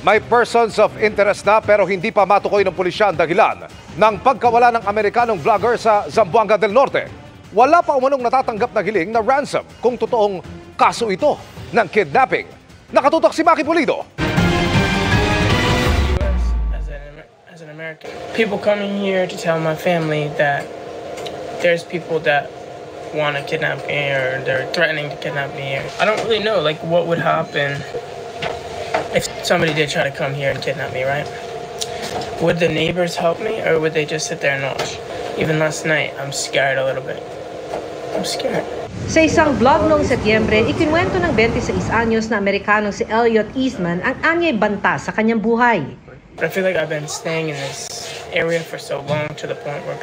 May persons of interest na pero hindi pa matukoy ng pulisya ang dahilan ng pagkawala ng Amerikanong vlogger sa Zamboanga del Norte. Wala pa umanong natatanggap na hiling na ransom kung totoong kaso ito ng kidnapping. Nakatutok si Maki Pulido. As an American, people coming here to tell my family that there's people that want to kidnap me or they're threatening to kidnap me here. I don't really know like what would happen if somebody did try to come here and kidnap me, right? Would the neighbors help me or would they just sit there and watch? Even last night, I'm scared a little bit. I'm scared. Sa isang vlog noong Setyembre, ikinwento ng 26 anyos na Amerikanong si Elliot Eastman ang anyay banta sa kanyang buhay. But I feel like I've been staying in this area for so long to the point where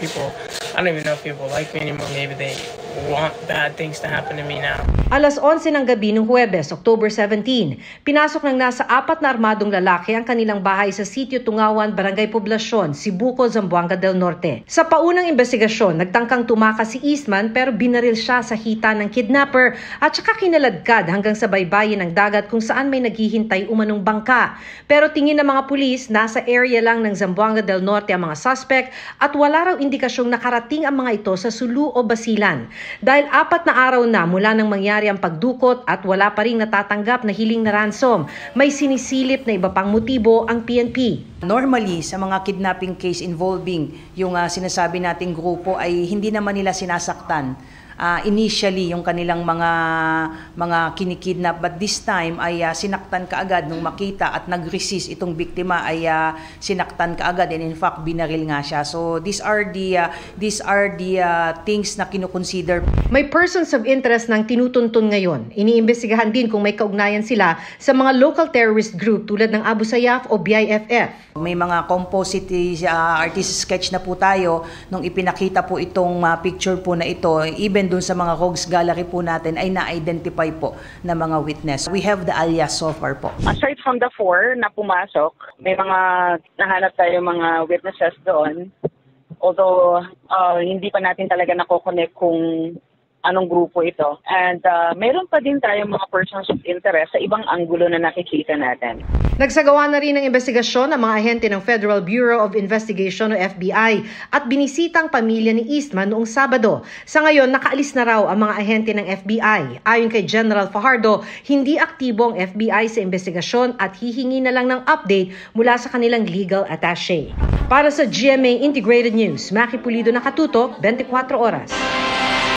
I don't even know if people like me anymore. Maybe they want bad things to happen to me now. Alas 11 ng gabi ng Huwebes, October 17, pinasok ng nasa 4 na armadong lalaki ang kanilang bahay sa Sitio Tungawan, Barangay Poblacion, Sibuco, Zamboanga del Norte. Sa paunang investigasyon, nagtangkang tumakas si Eastman pero binaril siya sa hita ng kidnapper at saka kinaladkad hanggang sa baybayin ng dagat kung saan may naghihintay umanong bangka. Pero tingin ng mga pulis, nasa area lang ng Zamboanga del Norte ang mga suspect at wala raw indikasyong nakarating ang mga ito sa Sulu o Basilan. Dahil 4 na araw na mula nang mangyari ang pagdukot at wala pa ring natatanggap na hiling na ransom, may sinisilip na iba pang motibo ang PNP. Normally, sa mga kidnapping case involving yung sinasabi nating grupo ay hindi naman nila sinasaktan. Initially yung kanilang mga kinikidnap, but this time ay sinaktan kaagad nung makita at nag-resist itong biktima ay sinaktan kaagad and in fact binaril nga siya. So these are the things na kinukonsider. May persons of interest nang tinutuntun ngayon. Iniimbestigahan din kung may kaugnayan sila sa mga local terrorist group tulad ng Abu Sayyaf o BIFF. May mga composite artist sketch na po tayo nung ipinakita po itong picture po na ito. Even dun sa mga rogues gallery po natin ay na-identify po na mga witness. We have the alias so far po. Aside from the 4 na pumasok, may mga nahanap tayo mga witnesses doon. Although hindi pa natin talaga nako-connect kung anong grupo ito. And meron pa din tayong mga persons of interest sa ibang anggulo na nakikita natin. Nagsagawa na rin ng investigasyon ang mga ahente ng Federal Bureau of Investigation o FBI at binisita ang pamilya ni Eastman noong Sabado. Sa ngayon, nakaalis na raw ang mga ahente ng FBI. Ayon kay General Fajardo, hindi aktibo ang FBI sa investigasyon at hihingi na lang ng update mula sa kanilang legal attaché. Para sa GMA Integrated News, Maki Pulido, nakatutok, 24 oras.